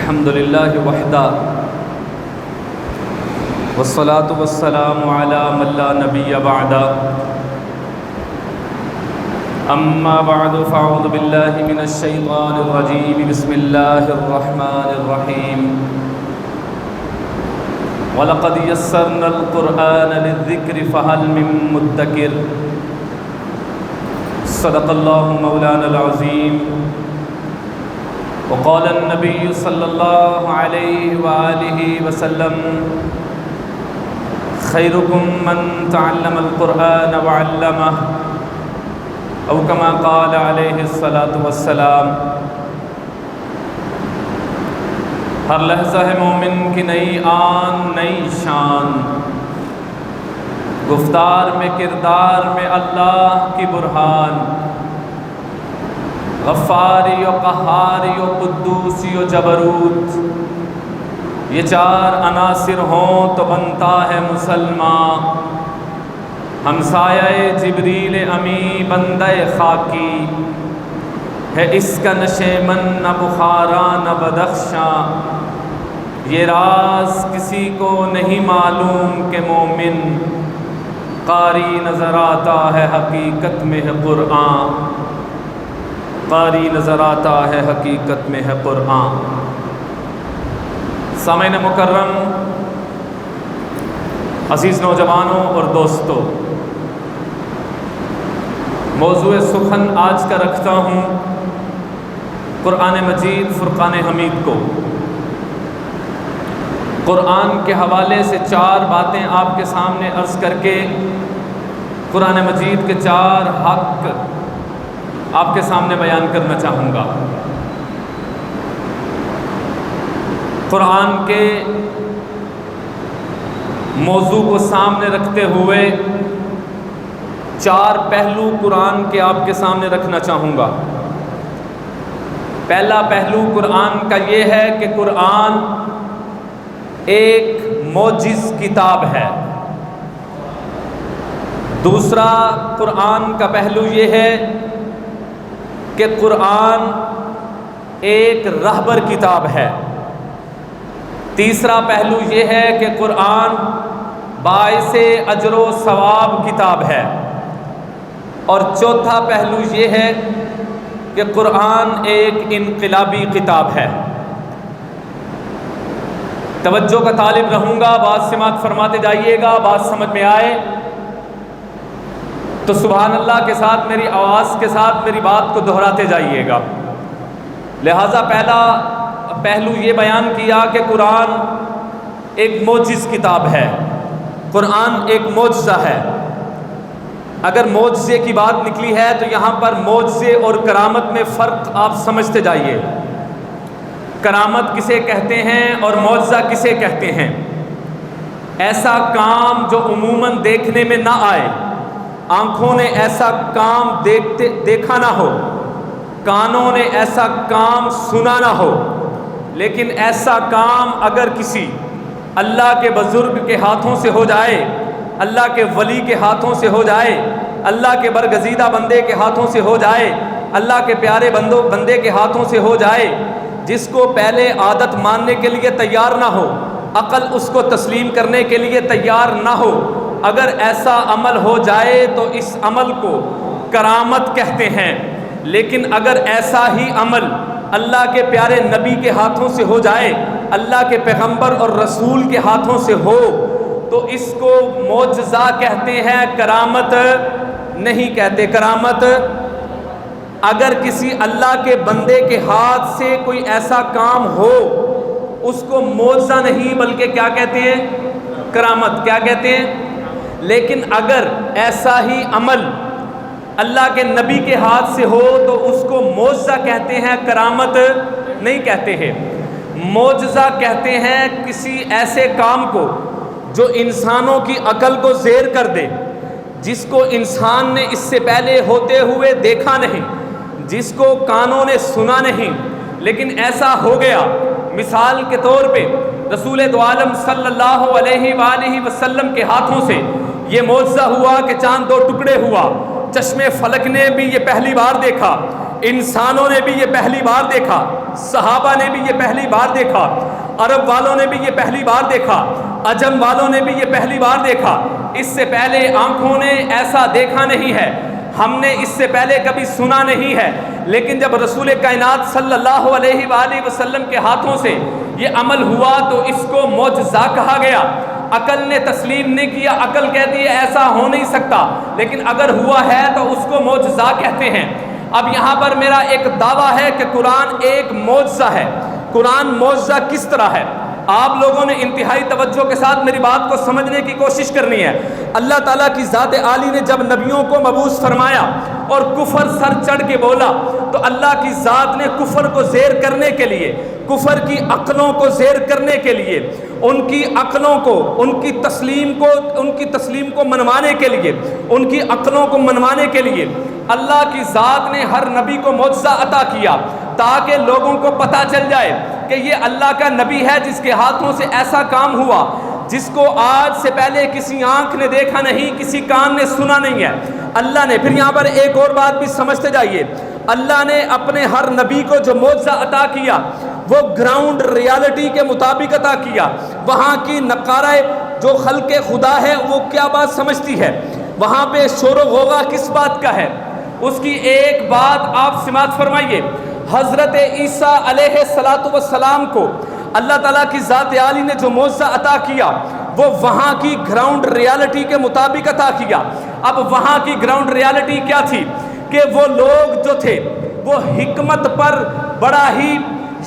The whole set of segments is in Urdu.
الحمد للہ وحدہ والصلاة والسلام علی من لا نبی بعدہ اما بعد فاعوذ باللہ من الشیطان الرجیم بسم اللہ الرحمن الرحیم وَلَقَدْ يَسَّرْنَا الْقُرْآنَ لِلذِّكْرِ فَهَلْ مِن مُدَّكِرٍ صدق اللہ مولانا العظیم وقال النبی صلی اللہ علیہ وآلہ وسلم خیرکم من تعلم القرآن وعلمہ او کما قال علیہ الصلاة والسلام۔ ہر لحظہ ہے مومن کی نئی آن نئی شان، گفتار میں کردار میں اللہ کی برہان، غفاری و قہاری و قدوسی و جبروت، یہ چار عناصر ہوں تو بنتا ہے مسلمان۔ ہمسایہ جبریل امی بندہ خاکی ہے، اس کا نشیمن نہ بخارا نہ بدخشاں، یہ راز کسی کو نہیں معلوم کہ مومن قاری نظر آتا ہے حقیقت میں ہے قرآن، قاری نظر آتا ہے حقیقت میں ہے قرآن۔ سامعین مکرم، عزیز نوجوانوں اور دوستوں، موضوع سخن آج کا رکھتا ہوں قرآن مجید فرقان حمید کو۔ قرآن کے حوالے سے چار باتیں آپ کے سامنے عرض کر کے قرآن مجید کے چار حق آپ کے سامنے بیان کرنا چاہوں گا۔ قرآن کے موضوع کو سامنے رکھتے ہوئے چار پہلو قرآن کے آپ کے سامنے رکھنا چاہوں گا۔ پہلا پہلو قرآن کا یہ ہے کہ قرآن ایک معجز کتاب ہے۔ دوسرا قرآن کا پہلو یہ ہے کہ قرآن ایک رہبر کتاب ہے۔ تیسرا پہلو یہ ہے کہ قرآن باعث اجر و ثواب کتاب ہے۔ اور چوتھا پہلو یہ ہے کہ قرآن ایک انقلابی کتاب ہے۔ توجہ کا طالب رہوں گا، بات سماعت فرماتے جائیے گا، بات سمجھ میں آئے تو سبحان اللہ کے ساتھ میری آواز کے ساتھ میری بات کو دہراتے جائیے گا۔ لہٰذا پہلا پہلو یہ بیان کیا کہ قرآن ایک معجز کتاب ہے، قرآن ایک معجزہ ہے۔ اگر معجزے کی بات نکلی ہے تو یہاں پر معجزے اور کرامت میں فرق آپ سمجھتے جائیے۔ کرامت کسے کہتے ہیں اور معجزہ کسے کہتے ہیں؟ ایسا کام جو عموماً دیکھنے میں نہ آئے، آنکھوں نے ایسا کام دیکھا نہ ہو، کانوں نے ایسا کام سنا نہ ہو، لیکن ایسا کام اگر کسی اللہ کے بزرگ کے ہاتھوں سے ہو جائے، اللہ کے ولی کے ہاتھوں سے ہو جائے، اللہ کے برگزیدہ بندے کے ہاتھوں سے ہو جائے، اللہ کے پیارے بندے کے ہاتھوں سے ہو جائے، جس کو پہلے عادت ماننے کے لیے تیار نہ ہو، عقل اس کو تسلیم کرنے کے لیے تیار نہ ہو، اگر ایسا عمل ہو جائے تو اس عمل کو کرامت کہتے ہیں۔ لیکن اگر ایسا ہی عمل اللہ کے پیارے نبی کے ہاتھوں سے ہو جائے، اللہ کے پیغمبر اور رسول کے ہاتھوں سے ہو تو اس کو معجزہ کہتے ہیں، کرامت نہیں کہتے۔ کرامت اگر کسی اللہ کے بندے کے ہاتھ سے کوئی ایسا کام ہو، اس کو معجزہ نہیں بلکہ کیا کہتے ہیں؟ کرامت۔ کیا کہتے ہیں؟ لیکن اگر ایسا ہی عمل اللہ کے نبی کے ہاتھ سے ہو تو اس کو معجزہ کہتے ہیں، کرامت نہیں کہتے ہیں۔ معجزہ کہتے ہیں کسی ایسے کام کو جو انسانوں کی عقل کو زیر کر دے، جس کو انسان نے اس سے پہلے ہوتے ہوئے دیکھا نہیں، جس کو کانوں نے سنا نہیں، لیکن ایسا ہو گیا۔ مثال کے طور پہ رسول دو عالم صلی اللہ علیہ وآلہ وسلم کے ہاتھوں سے یہ معجزہ ہوا کہ چاند دو ٹکڑے ہوا، چشم فلک نے بھی یہ پہلی بار دیکھا انسانوں نے بھی یہ پہلی بار دیکھا، صحابہ نے بھی یہ پہلی بار دیکھا، عرب والوں نے بھی یہ پہلی بار دیکھا، عجم والوں نے بھی یہ پہلی بار دیکھا۔ اس سے پہلے آنکھوں نے ایسا دیکھا نہیں ہے، ہم نے اس سے پہلے کبھی سنا نہیں ہے، لیکن جب رسول کائنات صلی اللہ علیہ وآلہ وسلم کے ہاتھوں سے یہ عمل ہوا تو اس کو معجزہ کہا گیا۔ عقل نے تسلیم نہیں کیا، عقل کہتی ہے ایسا ہو نہیں سکتا، لیکن اگر ہوا ہے تو اس کو معجزہ کہتے ہیں۔ اب یہاں پر میرا ایک دعویٰ ہے کہ قرآن ایک معجزہ ہے۔ قرآن معجزہ کس طرح ہے؟ آپ لوگوں نے انتہائی توجہ کے ساتھ میری بات کو سمجھنے کی کوشش کرنی ہے۔ اللہ تعالیٰ کی ذات عالی نے جب نبیوں کو مبعوث فرمایا اور کفر سر چڑھ کے بولا تو اللہ کی ذات نے کفر کو زیر کرنے کے لیے، کفر کی عقلوں کو زیر کرنے کے لیے، ان کی عقلوں کو، ان کی تسلیم کو منوانے کے لیے، ان کی عقلوں کو منوانے کے لیے اللہ کی ذات نے ہر نبی کو معجزہ عطا کیا تاکہ لوگوں کو پتہ چل جائے کہ یہ اللہ کا نبی ہے جس کے ہاتھوں سے ایسا کام ہوا جس کو آج سے پہلے کسی آنکھ نے دیکھا نہیں، کسی کان نے سنا نہیں ہے۔ اللہ نے پھر یہاں پر ایک اور بات بھی سمجھتے جائیے، اللہ نے اپنے ہر نبی کو جو معجزہ عطا کیا وہ گراؤنڈ ریالٹی کے مطابق عطا کیا۔ وہاں کی نقارہ جو خلق خدا ہے وہ کیا بات سمجھتی ہے، وہاں پہ شور و غوغا کس بات کا ہے، اس کی ایک بات آپ سماعت فرمائیے۔ حضرت عیسیٰ علیہ السلام کو اللہ تعالیٰ کی ذات عالی نے جو معجزہ عطا کیا وہ وہاں کی گراؤنڈ ریالٹی کے مطابق عطا کیا۔ اب وہاں کی گراؤنڈ ریالٹی کیا تھی کہ وہ لوگ جو تھے وہ حکمت پر بڑا ہی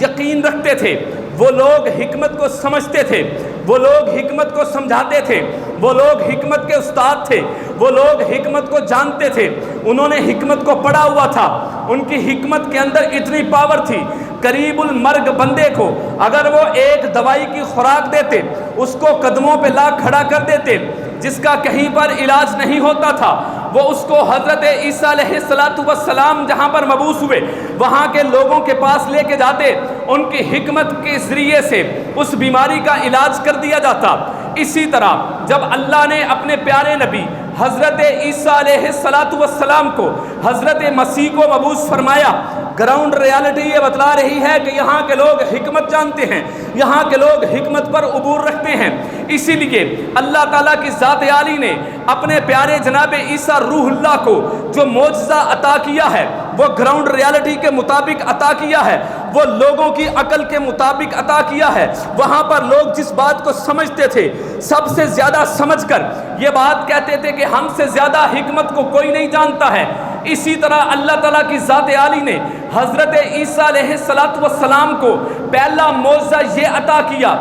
یقین رکھتے تھے، وہ لوگ حکمت کو سمجھتے تھے، وہ لوگ حکمت کو سمجھاتے تھے، وہ لوگ حکمت کے استاد تھے، وہ لوگ حکمت کو جانتے تھے، انہوں نے حکمت کو پڑھا ہوا تھا، ان کی حکمت کے اندر اتنی پاور تھی، قریب المرگ بندے کو اگر وہ ایک دوائی کی خوراک دیتے، اس کو قدموں پہ لا کھڑا کر دیتے، جس کا کہیں پر علاج نہیں ہوتا تھا، وہ اس کو حضرت عیسیٰ علیہ السلام جہاں پر مبعوث ہوئے وہاں کے لوگوں کے پاس لے کے جاتے، ان کی حکمت کے ذریعے سے اس بیماری کا علاج کر دیا جاتا۔ اسی طرح جب اللہ نے اپنے پیارے نبی حضرت عیسیٰ علیہ السلام کو حضرت مسیح کو مبعوث فرمایا، گراؤنڈ ریالٹی یہ بتلا رہی ہے کہ یہاں کے لوگ حکمت جانتے ہیں، یہاں کے لوگ حکمت پر عبور رکھتے ہیں۔ اسی لیے اللہ تعالیٰ کی ذات عالی نے اپنے پیارے جناب عیسیٰ روح اللہ کو جو معجزہ عطا کیا ہے وہ گراؤنڈ ریالٹی کے مطابق عطا کیا ہے، وہ لوگوں کی عقل کے مطابق عطا کیا ہے۔ وہاں پر لوگ جس بات کو سمجھتے تھے سب سے زیادہ سمجھ کر یہ بات کہتے تھے کہ ہم سے زیادہ حکمت کو کوئی نہیں جانتا ہے۔ اسی طرح اللہ تعالیٰ کی ذات عالی نے حضرت عیسیٰ علیہ السلام کو پہلا معجزہ یہ عطا کیا،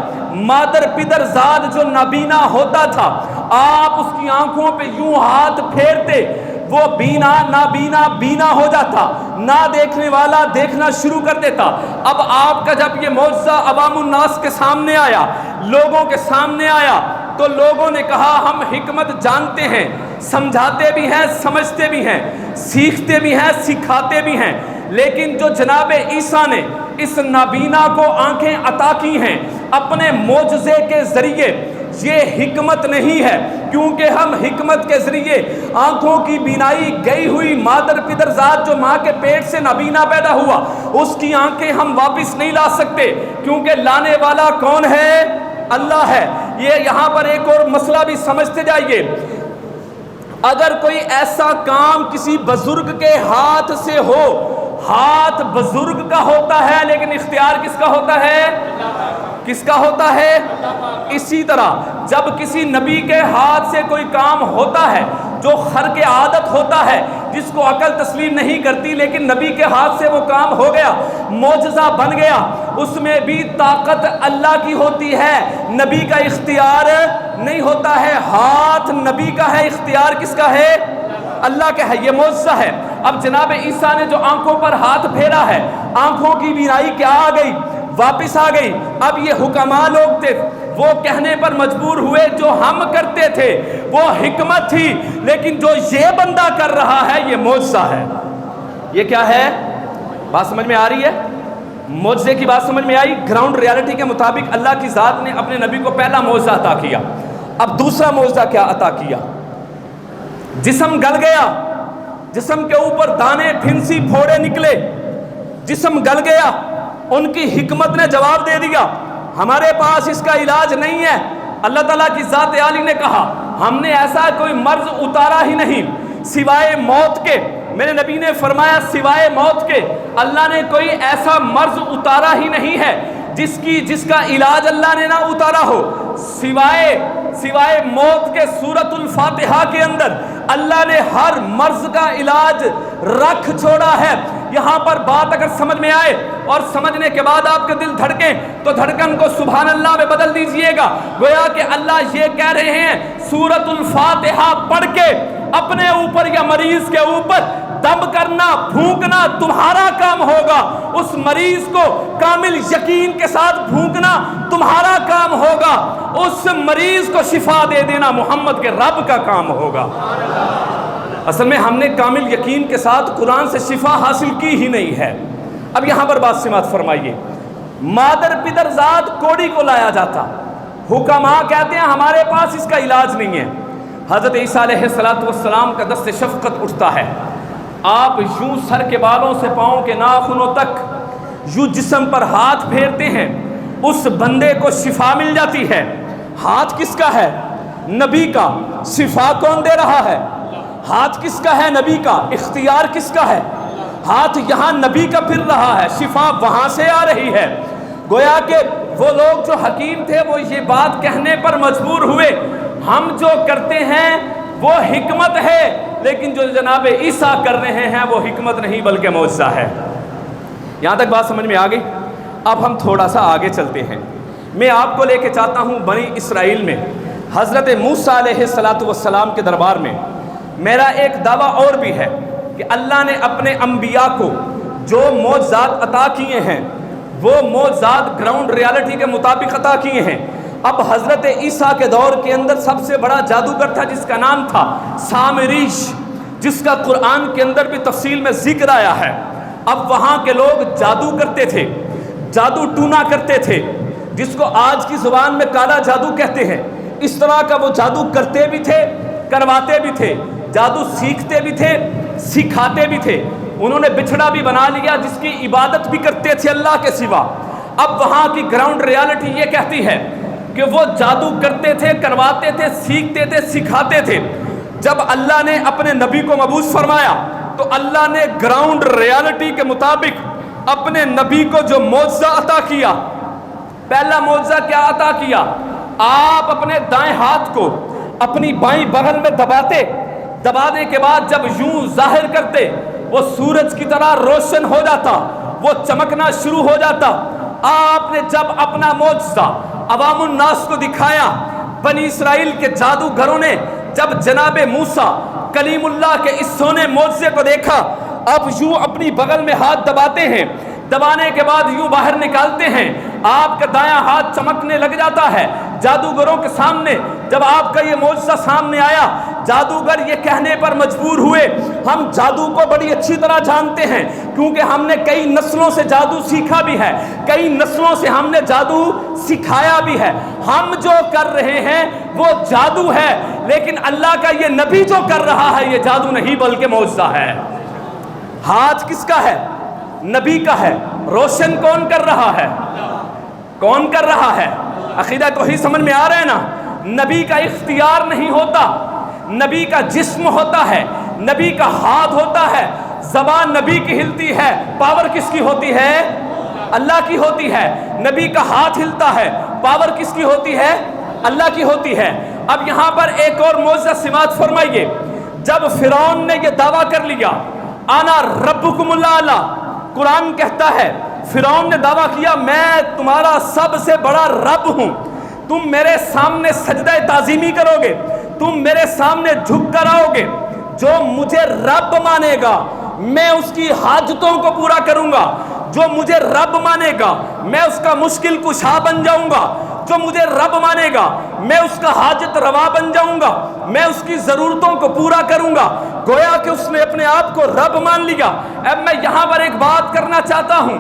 مادر پدر ذات جو نابینا ہوتا تھا، آپ اس کی آنکھوں پہ یوں ہاتھ پھیرتے وہ بینا نابینا بینا ہو جاتا، نہ دیکھنے والا دیکھنا شروع کر دیتا۔ اب آپ کا جب یہ معجزہ عوام الناس کے سامنے آیا، لوگوں کے سامنے آیا، تو لوگوں نے کہا ہم حکمت جانتے ہیں، سمجھاتے بھی ہیں، سمجھتے بھی ہیں، سیکھتے بھی ہیں، سکھاتے بھی ہیں، لیکن جو جناب عیسیٰ نے اس نابینا کو آنکھیں عطا کی ہیں اپنے معجزے کے ذریعے، یہ حکمت نہیں ہے، کیونکہ ہم حکمت کے ذریعے آنکھوں کی بینائی گئی ہوئی مادر پدر ذات جو ماں کے پیٹ سے نابینا پیدا ہوا اس کی آنکھیں ہم واپس نہیں لا سکتے، کیونکہ لانے والا کون ہے؟ اللہ ہے۔ یہ یہاں پر ایک اور مسئلہ بھی سمجھتے جائیے، اگر کوئی ایسا کام کسی بزرگ کے ہاتھ سے ہو، ہاتھ بزرگ کا ہوتا ہے لیکن اختیار کس کا ہوتا ہے؟ کس کا ہوتا ہے؟ اسی طرح جب کسی نبی کے ہاتھ سے کوئی کام ہوتا ہے جو خرق عادت ہوتا ہے، جس کو عقل تسلیم نہیں کرتی، لیکن نبی کے ہاتھ سے وہ کام ہو گیا، معجزہ بن گیا، اس میں بھی طاقت اللہ کی ہوتی ہے، نبی کا اختیار نہیں ہوتا ہے۔ ہاتھ نبی کا ہے، اختیار کس کا ہے؟ اللہ کا ہے، یہ معجزہ ہے۔ اب جناب عیسیٰ نے جو آنکھوں پر ہاتھ پھیرا ہے، آنکھوں کی بینائی کیا آ گئی؟ واپس آ گئی۔ اب یہ حکماء لوگ تھے، وہ کہنے پر مجبور ہوئے جو ہم کرتے تھے وہ حکمت تھی، لیکن جو یہ بندہ کر رہا ہے یہ معجزہ ہے۔ یہ کیا ہے؟ بات سمجھ میں آ رہی ہے؟ معجزے کی بات سمجھ میں آئی؟ گراؤنڈ ریالٹی کے مطابق اللہ کی ذات نے اپنے نبی کو پہلا معجزہ عطا کیا۔ اب دوسرا معجزہ کیا عطا کیا؟ جسم گل گیا، جسم کے اوپر دانے پھنسی پھوڑے نکلے، جسم گل گیا، ان کی حکمت نے جواب دے دیا ہمارے پاس اس کا علاج نہیں ہے۔ اللہ تعالیٰ کی ذات عالی نے کہا ہم نے ایسا کوئی مرض اتارا ہی نہیں سوائے موت کے۔ میرے نبی نے فرمایا سوائے موت کے اللہ نے کوئی ایسا مرض اتارا ہی نہیں ہے جس کا علاج اللہ نے نہ اتارا ہو، سوائے موت کے۔ سورۃ الفاتحہ کے اندر اللہ نے ہر مرض کا علاج رکھ چھوڑا ہے۔ یہاں پر بات اگر سمجھ میں آئے اور سمجھنے کے بعد آپ کا دل دھڑکے تو دھڑکن کو سبحان اللہ میں بدل دیجئے گا، گویا کہ اللہ یہ کہہ رہے ہیں سورۃ الفاتحہ پڑھ کے اپنے اوپر یا مریض کے اوپر دم کرنا پھونکنا تمہارا کام ہوگا، اس مریض کو کامل یقین کے ساتھ پھونکنا تمہارا کام ہوگا، اس مریض کو شفا دے دینا محمد کے رب کا کام ہوگا۔ اصل میں ہم نے کامل یقین کے ساتھ قرآن سے شفا حاصل کی ہی نہیں ہے۔ اب یہاں پر بات سماعت فرمائیے، مادر پدر ذات کوڑی کو لایا جاتا، حکماء کہتے ہیں ہمارے پاس اس کا علاج نہیں ہے۔ حضرت عیسیٰ علیہ السلام کا دست شفقت اٹھتا ہے، آپ یوں سر کے بالوں سے پاؤں کے ناخنوں تک یوں جسم پر ہاتھ پھیرتے ہیں، اس بندے کو شفا مل جاتی ہے۔ ہاتھ کس کا ہے؟ نبی کا۔ شفا کون دے رہا ہے؟ ہاتھ کس کا ہے؟ نبی کا۔ اختیار کس کا ہے؟ ہاتھ یہاں نبی کا پھر رہا ہے، شفا وہاں سے آ رہی ہے۔ گویا کہ وہ لوگ جو حکیم تھے وہ یہ بات کہنے پر مجبور ہوئے ہم جو کرتے ہیں وہ حکمت ہے، لیکن جو جناب عیسیٰ کر رہے ہیں وہ حکمت نہیں بلکہ معجزہ ہے۔ یہاں تک بات سمجھ میں آ گئی؟ اب ہم تھوڑا سا آگے چلتے ہیں۔ میں آپ کو لے کے چاہتا ہوں بنی اسرائیل میں حضرت موسیٰ علیہ السلام کے دربار میں۔ میرا ایک دعویٰ اور بھی ہے کہ اللہ نے اپنے انبیاء کو جو معجزات عطا کیے ہیں وہ معجزات گراؤنڈ ریالٹی کے مطابق عطا کیے ہیں۔ اب حضرت عیسیٰ کے دور کے اندر سب سے بڑا جادوگر تھا جس کا نام تھا سامریش، جس کا قرآن کے اندر بھی تفصیل میں ذکر آیا ہے۔ اب وہاں کے لوگ جادو کرتے تھے، جادو ٹونا کرتے تھے، جس کو آج کی زبان میں کالا جادو کہتے ہیں۔ اس طرح کا وہ جادو کرتے بھی تھے، کرواتے بھی تھے، جادو سیکھتے بھی تھے، سکھاتے بھی تھے۔ انہوں نے بچھڑا بھی بنا لیا جس کی عبادت بھی کرتے تھے اللہ کے سوا۔ اب وہاں کی گراؤنڈ ریالٹی یہ کہتی ہے کہ وہ جادو کرتے تھے، کرواتے تھے، سیکھتے تھے، سکھاتے تھے۔ جب اللہ نے اپنے نبی کو مبعوث فرمایا تو اللہ نے گراؤنڈ ریالٹی کے مطابق اپنے نبی کو جو معجزہ عطا کیا، پہلا معجزہ کیا عطا کیا؟ آپ اپنے دائیں ہاتھ کو اپنی بائیں بغل میں دبانے کے بعد جب یوں ظاہر کرتے وہ سورج کی طرح روشن ہو جاتا، وہ چمکنا شروع ہو جاتا۔ آپ نے جب اپنا معجزہ عوام الناس کو دکھایا، بنی اسرائیل کے جادوگروں نے جب جناب موسیٰ کلیم اللہ کے اس سونے معجزے کو دیکھا، اب یوں اپنی بغل میں ہاتھ دباتے ہیں، دبانے کے بعد یوں باہر نکالتے ہیں، آپ کا دایاں ہاتھ چمکنے لگ جاتا ہے۔ جادوگروں کے سامنے جب آپ کا یہ معجزہ سامنے آیا، جادوگر یہ کہنے پر مجبور ہوئے ہم جادو کو بڑی اچھی طرح جانتے ہیں، کیونکہ ہم نے کئی نسلوں سے جادو سیکھا بھی ہے، کئی نسلوں سے ہم نے جادو سکھایا بھی ہے۔ ہم جو کر رہے ہیں وہ جادو ہے، لیکن اللہ کا یہ نبی جو کر رہا ہے یہ جادو نہیں بلکہ معجزہ ہے۔ ہاتھ کس کا ہے؟ نبی کا ہے۔ روشن کون کر رہا ہے؟ کون کر رہا ہے؟ عقیدہ کو ہی سمجھ میں آ رہا ہے نا؟ نبی کا اختیار نہیں ہوتا، نبی کا جسم ہوتا ہے، نبی کا ہاتھ ہوتا ہے، زبان نبی کی ہلتی ہے، پاور کس کی ہوتی ہے؟ اللہ کی ہوتی ہے۔ نبی کا ہاتھ ہلتا ہے، پاور کس کی ہوتی ہے؟ اللہ کی ہوتی ہے۔ اب یہاں پر ایک اور معجزہ سماعت فرمائیے، جب فرعون نے یہ دعویٰ کر لیا انا ربکم الاعلی، قرآن کہتا ہے فرعون نے دعویٰ کیا میں تمہارا سب سے بڑا رب ہوں، تم میرے سامنے سجدہ تعظیمی کرو گے، تم میرے سامنے جھک کر آؤ گے، جو مجھے رب مانے گا میں اس کی حاجتوں کو پورا کروں گا، جو مجھے رب مانے گا میں اس کا مشکل کشا بن جاؤں گا، جو مجھے رب مانے گا میں اس کا حاجت روا بن جاؤں گا، میں اس کی ضرورتوں کو پورا کروں گا۔ گویا کہ اس نے اپنے آپ کو رب مان لیا۔ اب میں یہاں پر ایک بات کرنا چاہتا ہوں،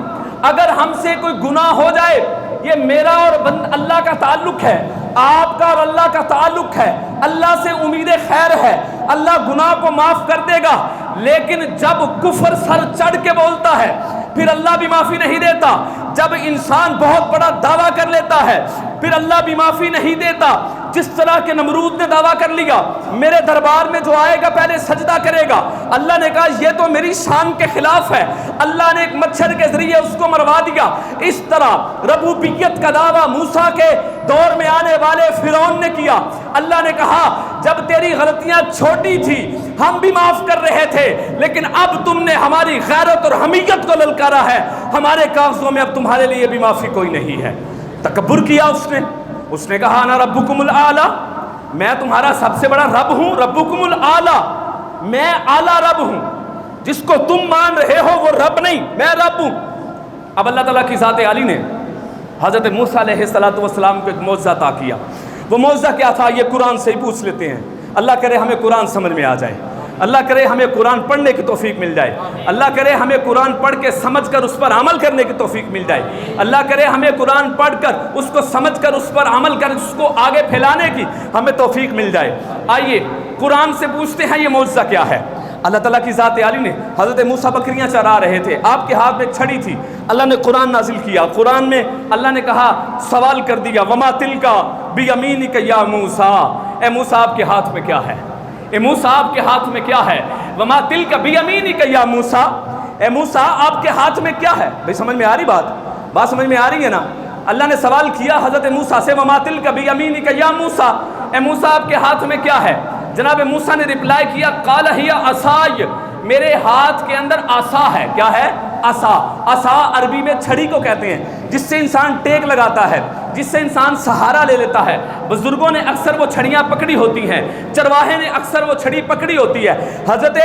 اگر ہم سے کوئی گناہ ہو جائے، یہ میرا اور اللہ کا تعلق ہے، آپ کا اور اللہ کا تعلق ہے، اللہ سے امید خیر ہے، اللہ گناہ کو معاف کر دے گا۔ لیکن جب کفر سر چڑھ کے بولتا ہے پھر اللہ بھی معافی نہیں دیتا۔ جب انسان بہت بڑا دعویٰ کر لیتا ہے پھر اللہ بھی معافی نہیں دیتا۔ جس طرح کے نمرود نے دعویٰ کر لیا میرے دربار میں جو آئے گا پہلے سجدہ کرے گا، اللہ نے کہا یہ تو میری شان کے خلاف ہے، اللہ نے ایک مچھر کے ذریعے اس کو مروا دیا۔ اس طرح ربوبیت کا دعویٰ موسیٰ کے دور میں آنے والے فرعون نے کیا۔ اللہ نے کہا جب تیری غلطیاں چھوٹی تھی ہم بھی معاف کر رہے تھے، لیکن اب تم نے ہماری غیرت اور حمیت کو للکارا ہے، ہمارے کاغذوں میں اب تمہارے لیے بھی معافی کوئی نہیں ہے۔ تکبر کیا اس نے کہا انا ربکم الاعلی، میں تمہارا سب سے بڑا رب ہوں، ربکم الاعلی، میں اعلیٰ رب ہوں، جس کو تم مان رہے ہو وہ رب نہیں، میں رب ہوں۔ اب اللہ تعالیٰ کی ذات عالی نے حضرت موسیٰ علیہ السلام کو ایک معجزہ عطا کیا۔ وہ معجزہ کیا تھا یہ قرآن سے ہی پوچھ لیتے ہیں، اللہ کرے ہمیں قرآن سمجھ میں آ جائے، اللہ کرے ہمیں قرآن پڑھنے کی توفیق مل جائے، اللہ کرے ہمیں قرآن پڑھ کے سمجھ کر اس پر عمل کرنے کی توفیق مل جائے، اللہ کرے ہمیں قرآن پڑھ کر اس کو سمجھ کر اس پر عمل کر اس کو آگے پھیلانے کی ہمیں توفیق مل جائے۔ آئیے قرآن سے پوچھتے ہیں یہ معجزہ کیا ہے۔ اللہ تعالیٰ کی ذات عالی نے حضرت موسیٰ بکریاں چرا رہے تھے، آپ کے ہاتھ میں ایک چھڑی تھی، اللہ نے قرآن نازل کیا۔ قرآن میں اللہ نے کہا سوال کر دیا وما تلک بیمینک یا موسیٰ، اے موسیٰ آپ کے ہاتھ میں کیا ہے، اے موسیٰ آپ کے ہاتھ میں کیا ہے، وما تلک بیمینک یا موسیٰ، اے موسیٰ آپ کے ہاتھ میں کیا ہے۔ بھئی سمجھ میں آ رہی بات سمجھ میں آ رہی ہے نا؟ اللہ نے سوال کیا حضرت موسیٰ سے وما تلک بیمینک یا موسیٰ، اے موسیٰ آپ کے ہاتھ میں کیا ہے۔ جناب موسیٰ نے رپلائی کیا قال ہی عصای، میرے ہاتھ کے اندر عصا ہے۔ کیا ہے؟ عصا۔ عصا عربی میں چھڑی کو کہتے ہیں جس سے انسان ٹیک لگاتا ہے، جس سے انسان سہارا لے لیتا ہے۔ بزرگوں نے اکثر وہ چھڑیاں پکڑی ہوتی ہیں، چرواہے نے اکثر وہ چھڑی پکڑی ہوتی ہے۔ حضرت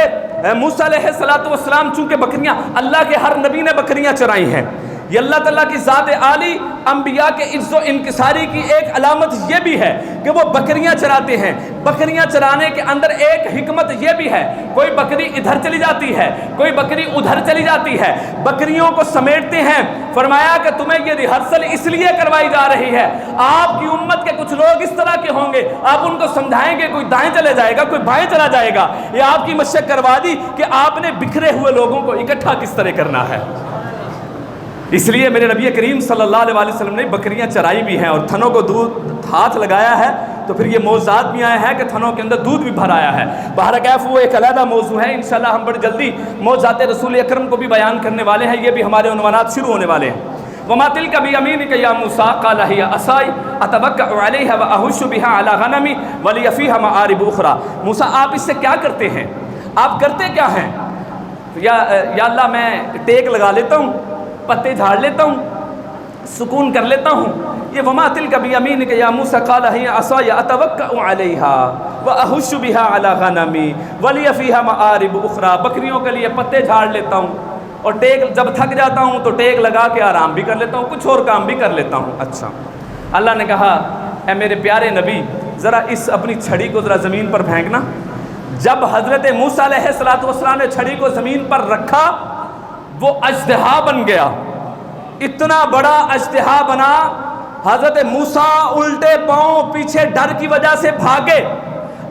موسیٰ علیہ السلام چونکہ بکریاں، اللہ کے ہر نبی نے بکریاں چرائی ہیں، یہ اللہ تعالیٰ کی ذات عالی انبیاء کے عز و انکساری کی ایک علامت یہ بھی ہے کہ وہ بکریاں چراتے ہیں۔ بکریاں چرانے کے اندر ایک حکمت یہ بھی ہے، کوئی بکری ادھر چلی جاتی ہے، کوئی بکری ادھر چلی جاتی ہے، بکریوں کو سمیٹتے ہیں۔ فرمایا کہ تمہیں یہ ریہرسل اس لیے کروائی جا رہی ہے، آپ کی امت کے کچھ لوگ اس طرح کے ہوں گے، آپ ان کو سمجھائیں گے، کوئی دائیں چلے جائے گا، کوئی بائیں چلا جائے گا۔ یہ آپ کی مشق کروا دی کہ آپ نے بکھرے ہوئے لوگوں کو اکٹھا کس طرح کرنا ہے۔ اس لیے میرے نبی کریم صلی اللہ علیہ وسلم نے بکریاں چرائی بھی ہیں اور تھنوں کو دودھ ہاتھ لگایا ہے، تو پھر یہ معجزات بھی آئے ہیں کہ تھنوں کے اندر دودھ بھی بھر آیا ہے۔ بہرکیف وہ ایک علیحدہ موضوع ہے، انشاءاللہ ہم بڑی جلدی معجزات رسول اکرم کو بھی بیان کرنے والے ہیں، یہ بھی ہمارے عنوانات شروع ہونے والے ہیں۔ وما تلک بیمینک یا موسیٰ قال ہی عصای اتوکأ علیہا واہش بہا علی غنمی ولی فیہا مآرب اخری۔ موسیٰ آپ اس سے کیا کرتے ہیں، آپ کرتے کیا ہیں؟ یا اللہ میں ٹیک لگا لیتا ہوں، پتے جھاڑ لیتا ہوں، سکون کر لیتا ہوں۔ یہ وما تلک بیمینک یا موسیٰ قال ہی عصای اتوکأ علیہا واہش بہا علی غنمی ولی فیہا مآرب اخری، بکریوں کے لیے پتے جھاڑ لیتا ہوں اور ٹیک جب تھک جاتا ہوں تو ٹیک لگا کے آرام بھی کر لیتا ہوں، کچھ اور کام بھی کر لیتا ہوں۔ اچھا، اللہ نے کہا اے میرے پیارے نبی ذرا اس اپنی چھڑی کو ذرا زمین پر پھینکنا۔ جب حضرت موسیٰ علیہ السلام نے چھڑی کو زمین پر رکھا وہ اژدہا بن گیا، اتنا بڑا اژدہا بنا، حضرت موسیٰ الٹے پاؤں پیچھے ڈر کی وجہ سے بھاگے۔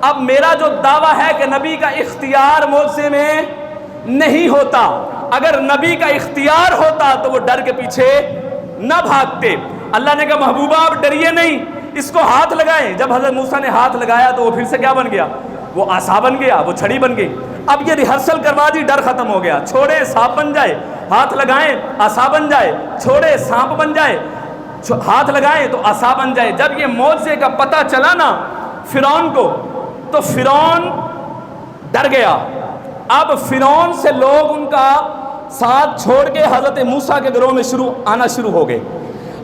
اب میرا جو دعویٰ ہے کہ نبی کا اختیار معجزے میں نہیں ہوتا، اگر نبی کا اختیار ہوتا تو وہ ڈر کے پیچھے نہ بھاگتے۔ اللہ نے کہا محبوبہ آپ ڈریے نہیں، اس کو ہاتھ لگائیں۔ جب حضرت موسیٰ نے ہاتھ لگایا تو وہ پھر سے کیا بن گیا؟ وہ عصا بن گیا، وہ چھڑی بن گئی۔ اب یہ ریہرسل کروا دی، ڈر ختم ہو گیا۔ چھوڑے سانپ بن جائے، ہاتھ لگائیں عصا بن جائے، چھوڑے سانپ بن جائے، ہاتھ لگائیں تو عصا بن جائے۔ جب یہ معجزے کا پتہ چلا نا فرعون کو تو فرعون ڈر گیا۔ اب فرعون سے لوگ ان کا ساتھ چھوڑ کے حضرت موسیٰ کے گروہ میں آنا شروع ہو گئے۔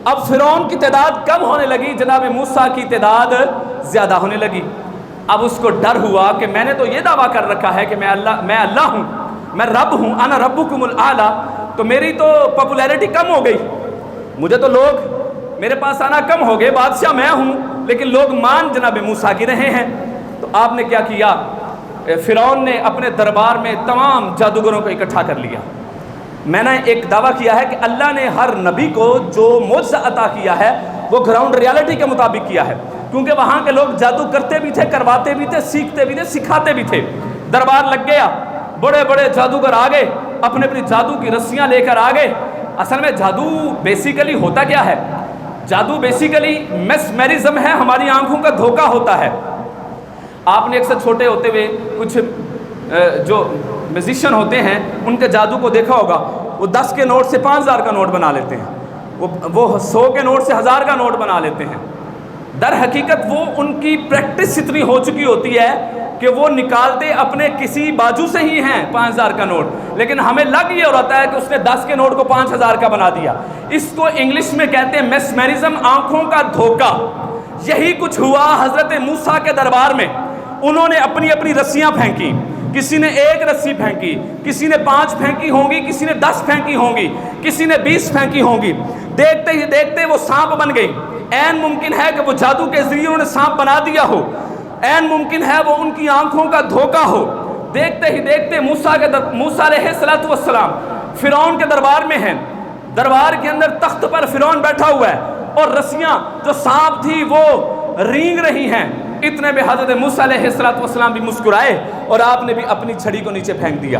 اب فرعون کی تعداد کم ہونے لگی، جناب موسیٰ کی تعداد زیادہ ہونے لگی۔ اب اس کو ڈر ہوا کہ میں نے تو یہ دعویٰ کر رکھا ہے کہ میں اللہ ہوں، میں رب ہوں، انا ربکم الاعلی، تو میری تو پاپولیرٹی کم ہو گئی، مجھے تو لوگ میرے پاس آنا کم ہو گئے، بادشاہ میں ہوں لیکن لوگ مان جناب موسیٰ کی رہے ہیں۔ تو آپ نے کیا کیا؟ فرعون نے اپنے دربار میں تمام جادوگروں کو اکٹھا کر لیا۔ میں نے ایک دعویٰ کیا ہے کہ اللہ نے ہر نبی کو جو معجزہ عطا کیا ہے وہ گراؤنڈ ریالٹی کے مطابق کیا ہے۔ کیونکہ وہاں کے لوگ جادو کرتے بھی تھے، کرواتے بھی تھے، سیکھتے بھی تھے، سکھاتے بھی تھے۔ دربار لگ گیا، بڑے بڑے جادوگر آ گئے، اپنے اپنی جادو کی رسیاں لے کر آ گئے۔ اصل میں جادو بیسیکلی ہوتا کیا ہے؟ جادو بیسیکلی میسمرزم ہے، ہماری آنکھوں کا دھوکہ ہوتا ہے۔ آپ نے اکثر چھوٹے ہوتے ہوئے کچھ جو میوزیشین ہوتے ہیں ان کے جادو کو دیکھا ہوگا، وہ 10 کے نوٹ سے 5000 کا نوٹ بنا لیتے ہیں، وہ 100 کے نوٹ سے 1000 کا نوٹ بنا لیتے ہیں۔ در حقیقت وہ ان کی پریکٹس اتنی ہو چکی ہوتی ہے کہ وہ نکالتے اپنے کسی بازو سے ہی ہیں 5000 کا نوٹ، لیکن ہمیں لگ یہ رہتا ہے کہ اس نے 10 کے نوٹ کو 5000 کا بنا دیا۔ اس کو انگلش میں کہتے ہیں میسمرزم، آنکھوں کا دھوکہ۔ یہی کچھ ہوا حضرت موسیٰ کے دربار میں۔ انہوں نے اپنی اپنی رسیاں پھینکی، کسی نے 1 رسی پھینکی، کسی نے 5 پھینکی ہوں گی، کسی نے 10 پھینکی ہوں گی، کسی نے 20 پھینکی ہوں گی۔ دیکھتے ہی دیکھتے وہ سانپ بن گئی۔ عین ممکن ہے کہ وہ جادو کے ذریعے انہوں نے سانپ بنا دیا ہو، عین ممکن ہے وہ ان کی آنکھوں کا دھوکہ ہو۔ دیکھتے ہی دیکھتے موسیٰ علیہ السلام فرعون کے دربار میں ہیں، دربار کے اندر تخت پر فرعون بیٹھا ہوا ہے اور رسیاں جو سانپ تھی وہ رینگ رہی ہیں۔ اتنے میں حضرت موسیٰ علیہ السلام بھی مسکرائے اور آپ نے بھی اپنی چھڑی کو نیچے پھینک دیا۔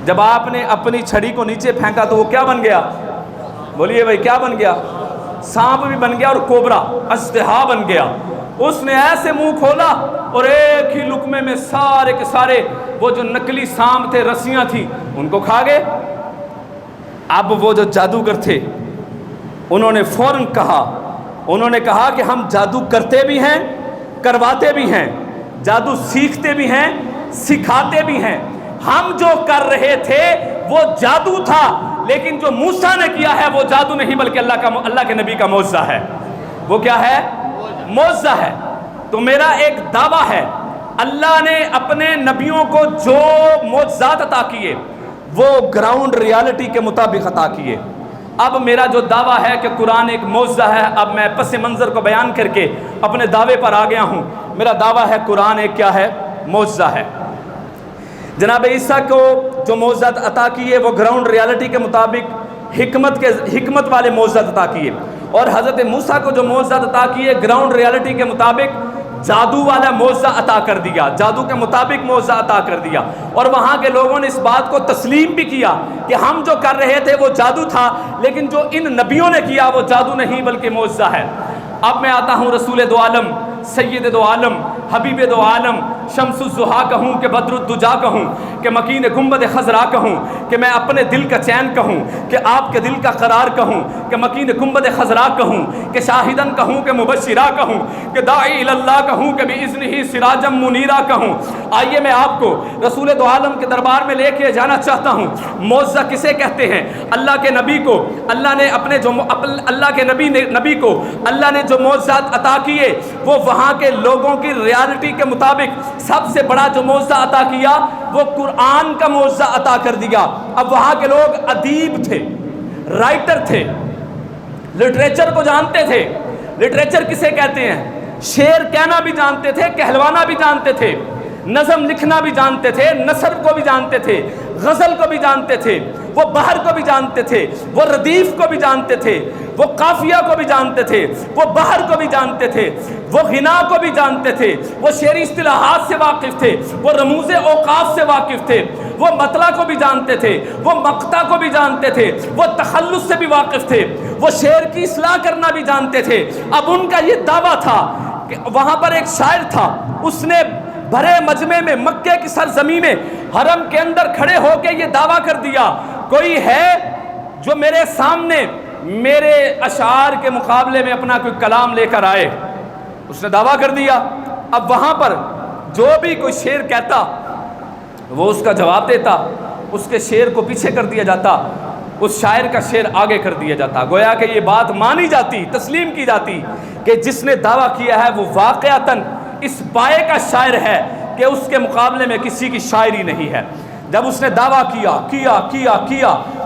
جب آپ نے اپنی چھڑی کو نیچے پھینکا تو وہ کیا بن گیا؟ بولیے بھائی کیا بن گیا؟ سانپ بھی بن گیا اور کوبرا اژدہا بن گیا۔ اس نے ایسے منہ کھولا اور ایک ہی لقمے میں سارے کے سارے وہ جو نکلی سانپ تھے، رسیاں تھیں، ان کو کھا گئے۔ اب وہ جو جادوگر تھے انہوں نے فوراً کہا کہ ہم جادو کرتے بھی ہیں، کرواتے بھی ہیں، جادو سیکھتے بھی ہیں، سکھاتے بھی ہیں۔ ہم جو کر رہے تھے وہ جادو تھا، لیکن جو موسیٰ نے کیا ہے وہ جادو نہیں بلکہ اللہ کے نبی کا معجزہ ہے۔ وہ کیا ہے؟ معجزہ ہے۔ تو میرا ایک دعویٰ ہے، اللہ نے اپنے نبیوں کو جو معجزات عطا کیے وہ گراؤنڈ ریالٹی کے مطابق عطا کیے۔ اب میرا جو دعویٰ ہے کہ قرآن ایک معجزہ ہے، اب میں پس منظر کو بیان کر کے اپنے دعوے پر آ گیا ہوں۔ میرا دعویٰ ہے قرآن ایک کیا ہے؟ معجزہ ہے۔ جناب عیسیٰ کو جو معجزات عطا کیے وہ گراؤنڈ ریالٹی کے مطابق حکمت والے معجزات عطا کیے، اور حضرت موسیٰ کو جو معجزات عطا کیے گراؤنڈ ریالٹی کے مطابق جادو والا معجزہ عطا کر دیا، جادو کے مطابق معجزہ عطا کر دیا۔ اور وہاں کے لوگوں نے اس بات کو تسلیم بھی کیا کہ ہم جو کر رہے تھے وہ جادو تھا، لیکن جو ان نبیوں نے کیا وہ جادو نہیں بلکہ معجزہ ہے۔ اب میں آتا ہوں رسول دو عالم، سید دو عالم، حبیب دو عالم، شمس الضحیٰ کہوں کہ بدر الدجا کہوں کہ مکین گنبد خضرا کہوں کہ میں اپنے دل کا چین کہوں کہ آپ کے دل کا قرار کہوں کہ مکین گنبد خضرا کہوں کہ شاہدن کہوں کہ مبشرہ کہوں کہ داعی اللہ کہوں کہ بِإِذْنِهِ سراجم منیرہ کہوں۔ آئیے میں آپ کو رسول دو عالم کے دربار میں لے کے جانا چاہتا ہوں۔ معجزہ کسے کہتے ہیں؟ اللہ کے نبی کو اللہ نے اللہ کے نبی کو اللہ نے جو معجزات عطا کیے وہ وہاں کے لوگوں کی ریالٹی کے مطابق سب سے بڑا جو معجزہ عطا کیا وہ قرآن کا معجزہ عطا کر دیا۔ اب وہاں کے لوگ ادیب تھے، رائٹر تھے، لٹریچر کو جانتے تھے۔ لٹریچر کسے کہتے ہیں؟ شعر کہنا بھی جانتے تھے، کہلوانا بھی جانتے تھے، نظم لکھنا بھی جانتے تھے، نثر کو بھی جانتے تھے، غزل کو بھی جانتے تھے، وہ بحر کو بھی جانتے تھے، وہ ردیف کو بھی جانتے تھے، وہ قافیہ کو بھی جانتے تھے، وہ بحر کو بھی جانتے تھے، وہ غنا کو بھی جانتے تھے، وہ شعری اصطلاحات سے واقف تھے، وہ رموز اوقاف سے واقف تھے، وہ مطلع کو بھی جانتے تھے، وہ مقطع کو بھی جانتے تھے، وہ تخلص سے بھی واقف تھے، وہ شعر کی اصلاح کرنا بھی جانتے تھے۔ اب ان کا یہ دعویٰ تھا کہ وہاں پر ایک شاعر تھا، اس نے بھرے مجمع میں مکے کی سرزمین میں حرم کے اندر کھڑے ہو کے یہ دعویٰ کر دیا، کوئی ہے جو میرے سامنے میرے اشعار کے مقابلے میں اپنا کوئی کلام لے کر آئے؟ اس نے دعویٰ کر دیا۔ اب وہاں پر جو بھی کوئی شعر کہتا وہ اس کا جواب دیتا، اس کے شعر کو پیچھے کر دیا جاتا، اس شاعر کا شعر آگے کر دیا جاتا، گویا کہ یہ بات مانی جاتی، تسلیم کی جاتی کہ جس نے دعویٰ کیا ہے وہ واقعتاً اس پائے کا شاعر ہے کہ اس کے مقابلے میں کسی کی شاعری نہیں ہے۔ جب اس نے دعویٰ کیا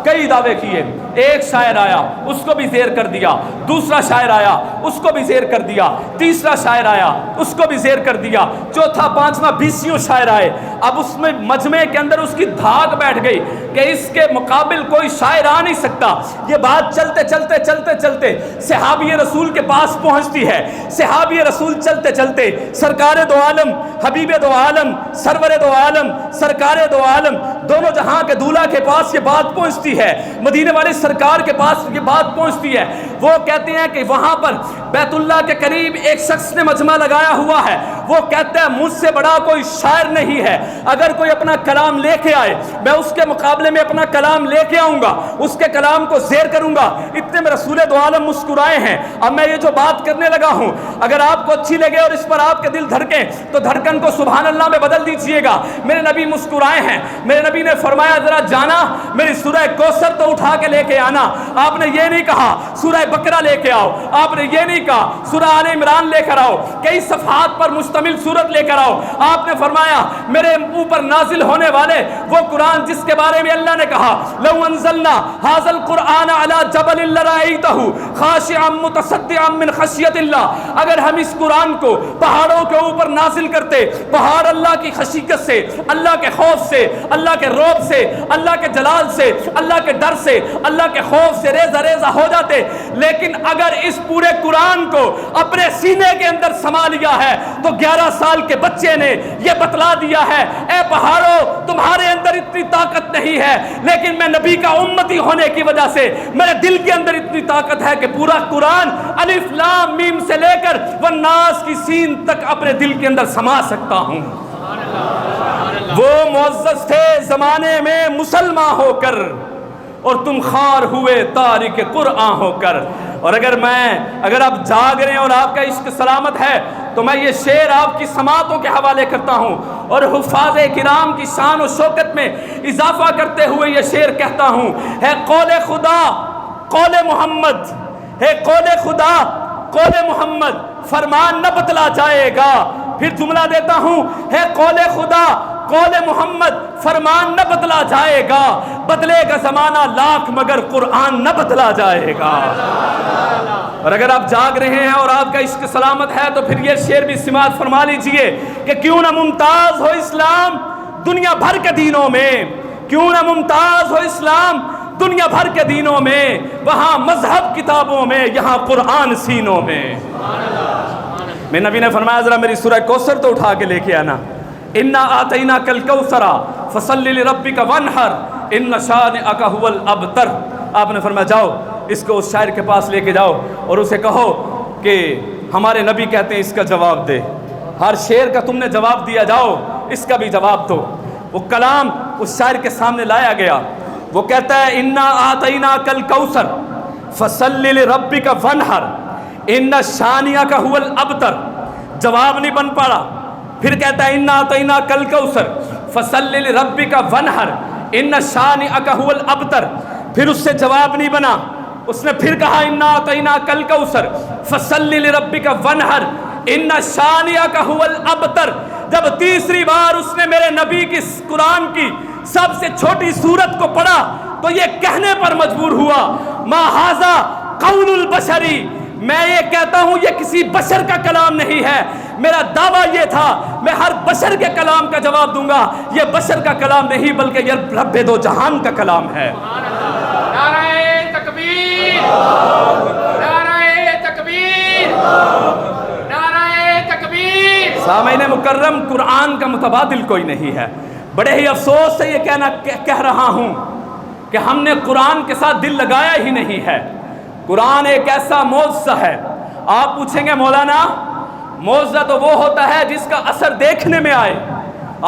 کئی دعوے کیے، ایک شاعر آیا اس کو بھی زیر کر دیا، دوسرا شاعر آیا اس کو بھی زیر کر دیا، تیسرا شاعر آیا اس کو بھی زیر کر دیا، چوتھا پانچواں 20 شاعر آئے۔ اب اس میں مجمع کے اندر اس کی دھاک بیٹھ گئی کہ اس کے مقابل کوئی شاعر آ نہیں سکتا۔ یہ بات چلتے چلتے چلتے چلتے صحابی رسول کے پاس پہنچتی ہے۔ صحابی رسول چلتے چلتے سرکار دو عالم، حبیب دو عالم، سرور دو عالم، سرکار دو عالم، دونوں جہاں کے دولہا کے پاس یہ بات پہنچتی ہے، مدینے والے سرکار کے پاس یہ بات پہنچتی ہے۔ وہ کہتے ہیں کہ وہاں پر بیت اللہ کے قریب ایک شخص نے مجمع لگایا ہوا ہے، وہ کہتا ہے مجھ سے بڑا کوئی شاعر نہیں ہے، اگر کوئی اپنا کلام لے کے آئے میں اس کے مقابلے میں اپنا کلام لے کے آؤں گا، اس کے کلام کو زیر کروں گا۔ اتنے میں رسول دو عالم مسکرائے ہیں۔ اب میں یہ جو بات کرنے لگا ہوں اگر آپ کو اچھی لگے اور اس پر آپ کے دل دھڑکیں تو دھڑکن کو سبحان اللہ میں بدل دیجئے گا۔ میرے نبی مسکرائے ہیں، میرے نبی نے فرمایا ذرا جانا میری سورہ کوثر تو اٹھا کے لے کے آنا۔ آپ نے یہ نہیں کہا سورہ بقرہ لے کے آؤ، آپ نے یہ نہیں کہا سورہ آل عمران لے کر آؤ، کئی صفحات پر مشتمل سورت لے کر آؤ۔ آپ نے فرمایا میرے اوپر نازل ہونے والے وہ قرآن جس کے بارے میں اللہ نے کہا لو انزلنا ھذا القرآن علی جبل لرأیتہ خاشعا متصدعا من خشیۃ اللہ، اگر ہم اس قرآن کو پہاڑوں کے اوپر نازل کرتے، پہاڑ اللہ کی خشیت سے، اللہ کے خوف سے، اللہ کے رعب سے، اللہ کے جلال سے، اللہ کے ڈر سے، اللہ کے خوف سے ریزہ ریزہ ہو جاتے۔ لیکن اگر اس پورے قرآن کو اپنے سینے کے اندر سما لیا ہے تو 11 سال کے بچے نے یہ بتلا دیا ہے اے پہاڑوں تمہارے اندر اتنی طاقت نہیں ہے، لیکن میں نبی کا امتی ہونے کی وجہ سے میرے دل کے اندر اتنی طاقت ہے کہ پورا قرآن الف لام میم سے لے کر والناس کی سین تک اپنے دل کے اندر سما سکتا ہوں۔ وہ معزز تھے زمانے میں مسلمان ہو کر اور تم خار ہوئے تارک قرآن ہو کر۔ اور اگر آپ جاگ رہے ہیں اور آپ کا عشق سلامت ہے تو میں یہ شعر آپ کی سماعتوں کے حوالے کرتا ہوں اور حفاظ کرام کی شان و شوکت میں اضافہ کرتے ہوئے یہ شعر کہتا ہوں، ہے قول خدا قول محمد، ہے قول خدا قول محمد، فرمان نہ بدلا جائے گا۔ پھر جملہ دیتا ہوں، ہے قول خدا قول محمد، فرمان نہ بدلا جائے گا، بدلے گا زمانہ لاکھ مگر قرآن نہ بدلا جائے گا۔ اور اگر آپ جاگ رہے ہیں اور آپ کا عشق سلامت ہے تو پھر یہ شعر بھی سماعت فرما لیجئے کہ کیوں نہ ممتاز ہو اسلام دنیا بھر کے دینوں میں، کیوں نہ ممتاز ہو اسلام دنیا بھر کے دینوں میں، وہاں مذہب کتابوں میں یہاں قرآن سینوں میں۔ میرے نبی نے فرمایا ذرا میری سورہ کوثر تو اٹھا کے لے کے آنا، انا آتیناک الکوثر فصلی لربک وانحر ان شانئک ھو الابتر۔ آپ نے فرمایا جاؤ اس کو اس شاعر کے پاس لے کے جاؤ اور اسے کہو کہ ہمارے نبی کہتے ہیں اس کا جواب دے، ہر شعر کا تم نے جواب دیا، جاؤ اس کا بھی جواب دو۔ وہ کلام اس شاعر کے سامنے لایا گیا، وہ کہتا ہے انا آتیناک الکوثر فصلی لربک وانحر ان شانئک ھو الابتر، جواب نہیں بن پڑا۔ پھر کہتا ہے انا آتیناک الکوثر فصلی لربک وانحر ان شانئک ھو الابتر، پھر اس سے جواب نہیں بنا، اس نے پھر کہا انا آتیناک الکوثر فصلی لربک وانحر ان شانئک ھو الابتر۔ جب تیسری بار اس نے میرے نبی کی قرآن کی سب سے چھوٹی سورت کو پڑھا تو یہ کہنے پر مجبور ہوا ما ھذا قول البشری، میں یہ کہتا ہوں یہ کسی بشر کا کلام نہیں ہے، میرا دعویٰ یہ تھا میں ہر بشر کے کلام کا جواب دوں گا، یہ بشر کا کلام نہیں بلکہ یہ رب دو جہان کا کلام ہے۔ نعرہ تکبیر، نعرہ تکبیر، نعرہ تکبیر۔ سامعین مکرم، قرآن کا متبادل کوئی نہیں ہے۔ بڑے ہی افسوس سے یہ کہہ رہا ہوں کہ ہم نے قرآن کے ساتھ دل لگایا ہی نہیں ہے۔ قرآن ایک ایسا معجزہ ہے، آپ پوچھیں گے مولانا معجزہ تو وہ ہوتا ہے جس کا اثر دیکھنے میں آئے،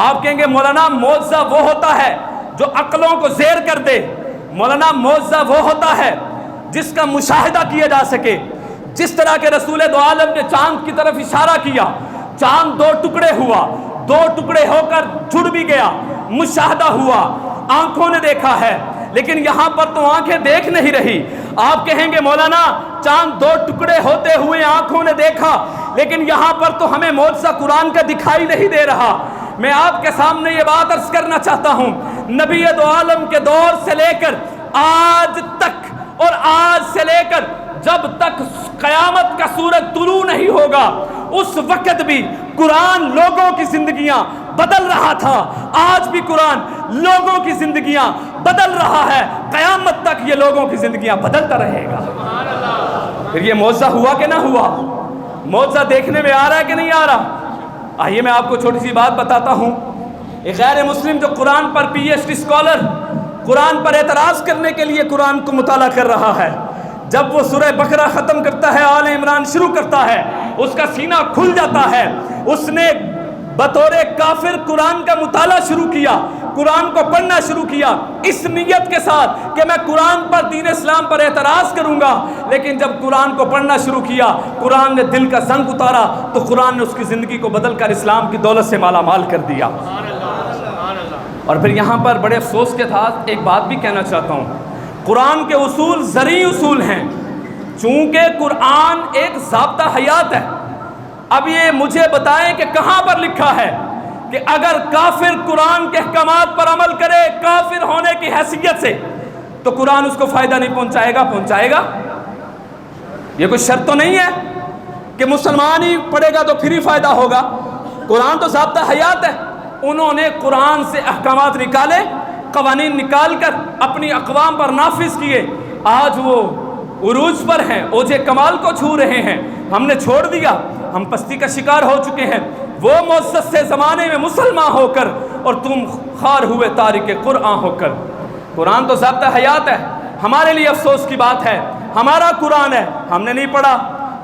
آپ کہیں گے مولانا معجزہ وہ ہوتا ہے جو عقلوں کو زیر کر دے، مولانا معجزہ وہ ہوتا ہے جس کا مشاہدہ کیا جا سکے۔ جس طرح کے رسول دو عالم نے چاند کی طرف اشارہ کیا، چاند دو ٹکڑے ہوا، دو ٹکڑے ہو کر جڑ بھی گیا، مشاہدہ ہوا، آنکھوں نے دیکھا ہے، لیکن یہاں پر تو آنکھیں دیکھ نہیں رہی۔ آپ کہیں گے مولانا چاند دو ٹکڑے ہوتے ہوئے آنکھوں نے دیکھا، لیکن یہاں پر تو ہمیں معجزہ قرآن کا دکھائی نہیں دے رہا۔ میں آپ کے سامنے یہ بات عرض کرنا چاہتا ہوں، نبی دو عالم کے دور سے لے کر آج تک اور آج سے لے کر جب تک قیامت کا سورج طلوع نہیں ہوگا اس وقت بھی قرآن لوگوں کی زندگیاں بدل رہا تھا، آج بھی قرآن لوگوں کی زندگیاں بدل رہا ہے، قیامت تک یہ لوگوں کی زندگیاں بدلتا رہے گا۔ پھر یہ معجزہ ہوا کہ نہ ہوا؟ معجزہ دیکھنے میں آ رہا ہے کہ نہیں آ رہا؟ آئیے میں آپ کو چھوٹی سی بات بتاتا ہوں۔ ایک غیر مسلم جو قرآن پر پی ایچ ڈی اسکالر قرآن پر اعتراض کرنے کے لیے قرآن کو مطالعہ کر رہا ہے، جب وہ سورہ بقرہ ختم کرتا ہے، آل عمران شروع کرتا ہے، اس کا سینہ کھل جاتا ہے۔ اس نے بطور کافر قرآن کا مطالعہ شروع کیا، قرآن کو پڑھنا شروع کیا اس نیت کے ساتھ کہ میں قرآن پر، دین اسلام پر اعتراض کروں گا، لیکن جب قرآن کو پڑھنا شروع کیا، قرآن نے دل کا زنگ اتارا تو قرآن نے اس کی زندگی کو بدل کر اسلام کی دولت سے مالا مال کر دیا۔ اور پھر یہاں پر بڑے افسوس کے ساتھ ایک بات بھی کہنا چاہتا ہوں، قرآن کے اصول زرعی اصول ہیں، چونکہ قرآن ایک ضابطہ حیات ہے۔ اب یہ مجھے بتائیں کہ کہاں پر لکھا ہے کہ اگر کافر قرآن کے احکامات پر عمل کرے کافر ہونے کی حیثیت سے تو قرآن اس کو فائدہ نہیں پہنچائے گا؟ پہنچائے گا۔ یہ کوئی شرط تو نہیں ہے کہ مسلمان ہی پڑھے گا تو پھر ہی فائدہ ہوگا۔ قرآن تو ضابطہ حیات ہے۔ انہوں نے قرآن سے احکامات نکالے، قوانین نکال کر اپنی اقوام پر نافذ کیے، آج وہ عروج پر ہیں، اوج کمال کو چھو رہے ہیں، ہم نے چھوڑ دیا، ہم پستی کا شکار ہو چکے ہیں۔ وہ معزز سے زمانے میں مسلمان ہو کر اور تم خار ہوئے تارک قرآن ہو کر۔ قرآن تو ضابطہ حیات ہے۔ ہمارے لیے افسوس کی بات ہے ہمارا قرآن ہے ہم نے نہیں پڑھا،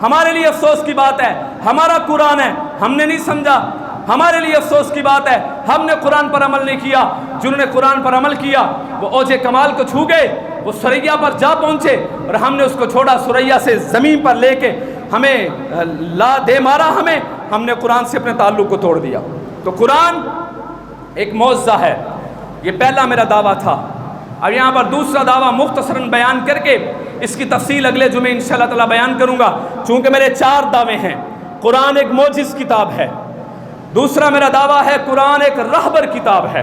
ہمارے لیے افسوس کی بات ہے ہمارا قرآن ہے ہم نے نہیں سمجھا، ہمارے لیے افسوس کی بات ہے ہم نے قرآن پر عمل نہیں کیا۔ جنہوں نے قرآن پر عمل کیا وہ اوج کمال کو چھو گئے، وہ ثریا پر جا پہنچے، اور ہم نے اس کو چھوڑا، ثریا سے زمین پر لے کے ہمیں لا دے مارا، ہم نے قرآن سے اپنے تعلق کو توڑ دیا۔ تو قرآن ایک معجزہ ہے، یہ پہلا میرا دعویٰ تھا۔ اب یہاں پر دوسرا دعویٰ مختصراً بیان کر کے اس کی تفصیل اگلے جمعے انشاءاللہ تعالیٰ بیان کروں گا، چونکہ میرے 4 دعوے ہیں۔ قرآن ایک معجز کتاب ہے، دوسرا میرا دعویٰ ہے قرآن ایک رہبر کتاب ہے،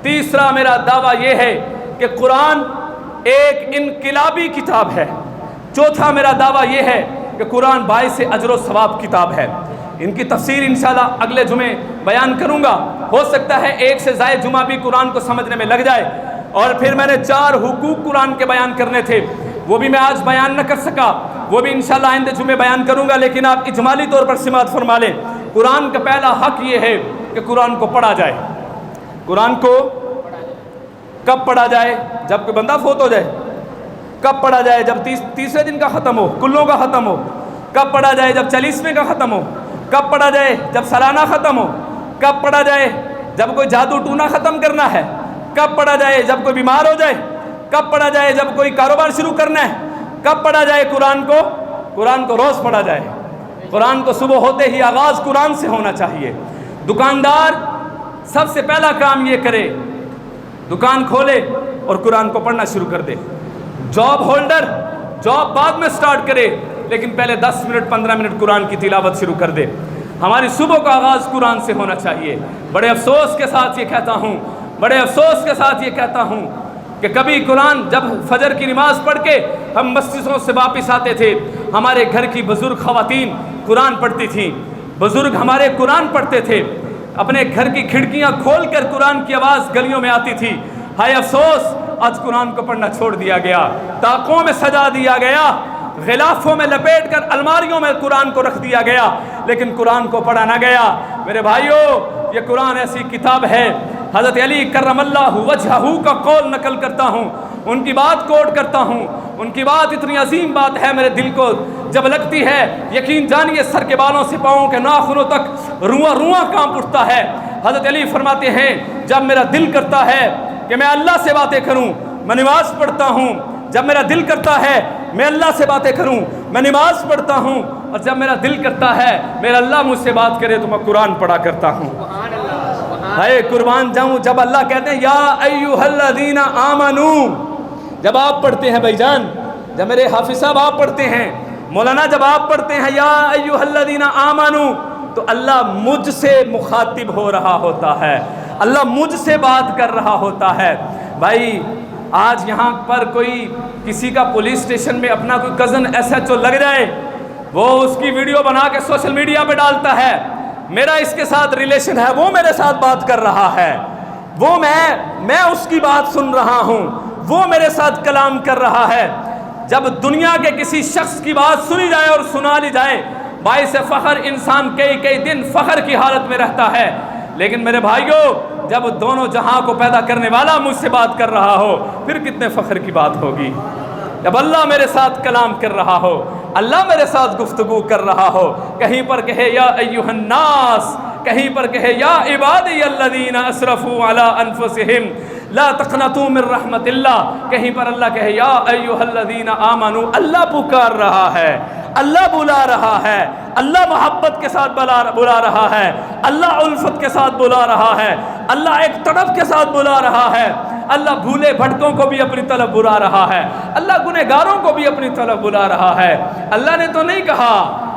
تیسرا میرا دعویٰ یہ ہے کہ قرآن ایک انقلابی کتاب ہے، چوتھا میرا دعویٰ یہ ہے کہ قرآن باعث اجر و ثواب کتاب ہے۔ ان کی تفسیر انشاءاللہ اگلے جمعے بیان کروں گا، ہو سکتا ہے 1 سے زائد جمعہ بھی قرآن کو سمجھنے میں لگ جائے۔ اور پھر میں نے 4 حقوق قرآن کے بیان کرنے تھے، وہ بھی میں آج بیان نہ کر سکا، وہ بھی انشاءاللہ آئندہ جمعے بیان کروں گا، لیکن آپ اجمالی طور پر سماعت فرما لیں۔ قرآن کا پہلا حق یہ ہے کہ قرآن کو پڑھا جائے۔ قرآن کو کب پڑھا جائے؟ جب کوئی بندہ فوت ہو جائے۔ کب پڑھا جائے؟ جب تیسرے دن کا ختم ہو، کلوں کا ختم ہو۔ کب پڑھا جائے؟ جب 40ویں کا ختم ہو۔ کب پڑھا جائے؟ جب سالانہ ختم ہو۔ کب پڑھا جائے؟ جب کوئی جادو ٹونا ختم کرنا ہے۔ کب پڑھا جائے؟ جب کوئی بیمار ہو جائے۔ کب پڑھا جائے؟ جب کوئی کاروبار شروع کرنا ہے۔ کب پڑھا جائے قرآن کو؟ قرآن کو روز پڑھا جائے۔ قرآن کو صبح ہوتے ہی آغاز قرآن سے ہونا چاہیے۔ دکاندار سب سے پہلا کام یہ کرے، دکان کھولے اور قرآن کو پڑھنا شروع کر دے۔ جاب ہولڈر جاب بعد میں سٹارٹ کرے، لیکن پہلے 10 منٹ 15 منٹ قرآن کی تلاوت شروع کر دے۔ ہماری صبح کا آغاز قرآن سے ہونا چاہیے۔ بڑے افسوس کے ساتھ یہ کہتا ہوں، بڑے افسوس کے ساتھ یہ کہتا ہوں کہ کبھی قرآن جب فجر کی نماز پڑھ کے ہم مسجدوں سے واپس آتے تھے، ہمارے گھر کی بزرگ خواتین قرآن پڑھتی تھیں، بزرگ ہمارے قرآن پڑھتے تھے، اپنے گھر کی کھڑکیاں کھول کر قرآن کی آواز گلیوں میں آتی تھی۔ ہائے افسوس، آج قرآن کو پڑھنا چھوڑ دیا گیا، طاقوں میں سجا دیا گیا، غلافوں میں لپیٹ کر الماریوں میں قرآن کو رکھ دیا گیا، لیکن قرآن کو پڑھا نہ گیا۔ میرے بھائیوں، یہ قرآن ایسی کتاب ہے، حضرت علی کرم اللہ وجہہ کا قول نقل کرتا ہوں، ان کی بات کوٹ کرتا ہوں، ان کی بات اتنی عظیم بات ہے، میرے دل کو جب لگتی ہے یقین جانیے سر کے بالوں سے پاؤں کے ناخنوں تک رواں رواں کانپ اٹھتا ہے۔ حضرت علی فرماتے ہیں جب میرا دل کرتا ہے کہ میں اللہ سے باتیں کروں میں نماز پڑھتا ہوں، جب میرا دل کرتا ہے میں اللہ سے باتیں کروں میں نماز پڑھتا ہوں، اور جب میرا دل کرتا ہے میرا اللہ مجھ سے بات کرے تو میں قرآن پڑھا کرتا ہوں۔ ہائے قربان جاؤں جب اللہ کہتے ہیں یا ایھا الذین آمنو، جب آپ پڑھتے ہیں بھائی جان، جب میرے حافظ صاحب آپ پڑھتے ہیں، مولانا جب آپ پڑھتے ہیں یا ایھا الذین آمنو، تو اللہ مجھ سے مخاطب ہو رہا ہوتا ہے، اللہ مجھ سے بات کر رہا ہوتا ہے۔ بھائی آج یہاں پر کوئی کسی کا پولیس اسٹیشن میں اپنا کوئی کزن ایس ایچ او لگ جائے، وہ اس کی ویڈیو بنا کے سوشل میڈیا پہ ڈالتا ہے، میرا اس کے ساتھ ریلیشن ہے، وہ میرے ساتھ بات کر رہا ہے، وہ میں اس کی بات سن رہا ہوں، وہ میرے ساتھ کلام کر رہا ہے۔ جب دنیا کے کسی شخص کی بات سنی جائے اور سنا لی جائے، باعث فخر انسان کئی دن فخر کی حالت میں رہتا ہے، لیکن میرے بھائیوں جب دونوں جہاں کو پیدا کرنے والا مجھ سے بات کر رہا ہو پھر کتنے فخر کی بات ہوگی۔ جب اللہ میرے ساتھ کلام کر رہا ہو، اللہ میرے ساتھ گفتگو کر رہا ہو، کہیں پر کہے یا ایھا الناس، کہیں پر کہے یا عبادی الذین اسرفوا علی انفسہم لا تقنطوا من رحمت اللہ، کہیں پر اللہ کہے یا ایھا الذین آمنوا، اللہ پکار رہا ہے، اللہ بلا رہا ہے، اللہ محبت کے ساتھ بلا رہا ہے، اللہ الفت کے ساتھ بلا رہا ہے، اللہ ایک طرف کے ساتھ بلا رہا ہے، اللہ بھولے بھٹکوں کو بھی اپنی طرف بلا رہا ہے، اللہ گنہگاروں کو بھی اپنی طرف بلا رہا ہے۔ اللہ نے تو نہیں کہا،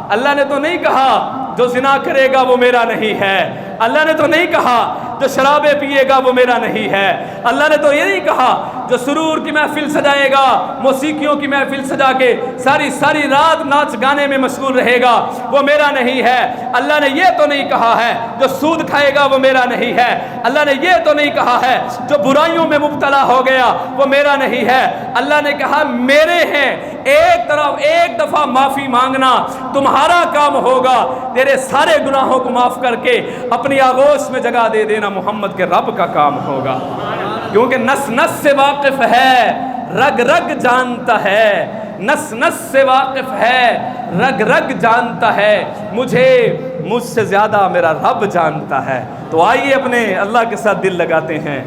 اللہ نے تو نہیں کہا جو زنا کرے گا وہ میرا نہیں ہے، اللہ نے تو نہیں کہا جو شرابیں پیے گا وہ میرا نہیں ہے، اللہ نے تو یہ نہیں کہا جو سرور کی محفل سجائے گا، موسیقیوں کی محفل سجا کے ساری رات ناچ گانے میں مشغول رہے گا وہ میرا نہیں ہے، اللہ نے یہ تو نہیں کہا ہے جو سود کھائے گا وہ میرا نہیں ہے، اللہ نے یہ تو نہیں کہا ہے جو برائیوں میں مبتلا ہو گیا وہ میرا نہیں ہے، اللہ نے کہا میرے ہیں، ایک دفعہ معافی مانگنا تمہارا کام ہوگا، تیرے سارے گناہوں کو معاف کر کے اپنی آغوش میں جگہ دے دینا محمد کے رب کا کام ہوگا، کیونکہ نس نس سے واقف ہے، رگ رگ جانتا ہے، نس نس سے واقف ہے، رگ رگ جانتا ہے، مجھ سے زیادہ میرا رب جانتا ہے۔ تو آئیے اپنے اللہ کے ساتھ دل لگاتے ہیں،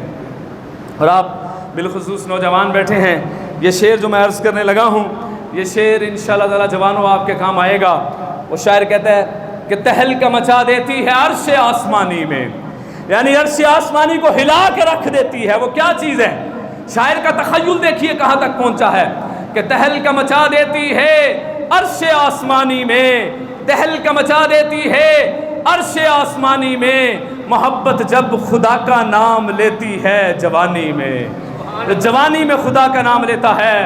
اور آپ بالخصوص نوجوان بیٹھے ہیں، یہ شعر جو میں عرض کرنے لگا ہوں یہ شعر انشاءاللہ تعالی جوانوں آپ کے کام آئے گا۔ وہ شاعر کہتا ہے کہ تہلکہ مچا دیتی ہے عرش آسمانی میں، یعنی عرش آسمانی کو ہلا کے رکھ دیتی ہے، وہ کیا چیز ہے؟ شاعر کا تخیل دیکھیے کہاں تک پہنچا ہے کہ تہلکہ مچا دیتی ہے عرش آسمانی میں، تہلکہ مچا دیتی ہے عرش آسمانی میں، محبت جب خدا کا نام لیتی ہے جوانی میں، جوانی میں خدا کا نام لیتا ہے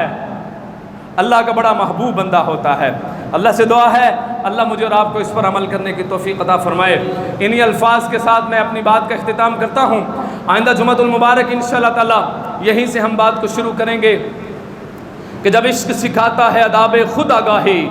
اللہ کا بڑا محبوب بندہ ہوتا ہے۔ اللہ سے دعا ہے اللہ مجھے اور آپ کو اس پر عمل کرنے کی توفیق عطا فرمائے۔ انہی الفاظ کے ساتھ میں اپنی بات کا اختتام کرتا ہوں، آئندہ جمعۃ المبارک انشاءاللہ تعالی یہیں سے ہم بات کو شروع کریں گے کہ جب عشق سکھاتا ہے آداب خود آگاہی،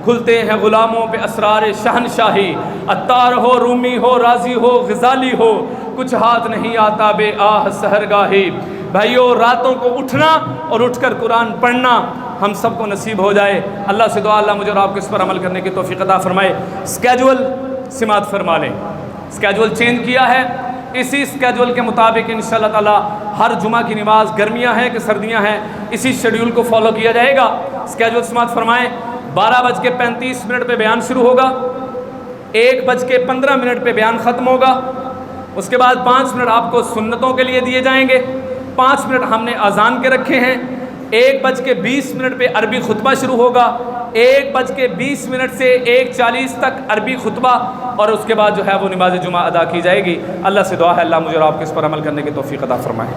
کھلتے ہیں غلاموں پہ اسرار شہنشاہی، عطار ہو رومی ہو رازی ہو غزالی ہو، کچھ ہاتھ نہیں آتا بے آہ سحرگاہی۔ بھائیو راتوں کو اٹھنا اور اٹھ کر قرآن پڑھنا ہم سب کو نصیب ہو جائے۔ اللہ سے دعا اللہ مجھے اور آپ کو اس پر عمل کرنے کی توفیق عطا فرمائے۔ اسکیجول سماعت فرما لیں، اسکیجول چینج کیا ہے، اسی اسکیجول کے مطابق انشاءاللہ تعالی ہر جمعہ کی نماز، گرمیاں ہیں کہ سردیاں ہیں، اسی شیڈیول کو فالو کیا جائے گا۔ اسکیجول سماعت فرمائیں، 12:35 پہ بیان شروع ہوگا، 1:15 پہ بیان ختم ہوگا، اس کے بعد 5 منٹ آپ کو سنتوں کے لیے دیے جائیں گے، 5 منٹ ہم نے اذان کے رکھے ہیں، 1:20 پہ عربی خطبہ شروع ہوگا، 1:20 سے 1:40 تک عربی خطبہ، اور اس کے بعد جو ہے وہ نماز جمعہ ادا کی جائے گی۔ اللہ سے دعا ہے اللہ مجھے اور آپ کو اس پر عمل کرنے کی توفیق عطا فرمائے۔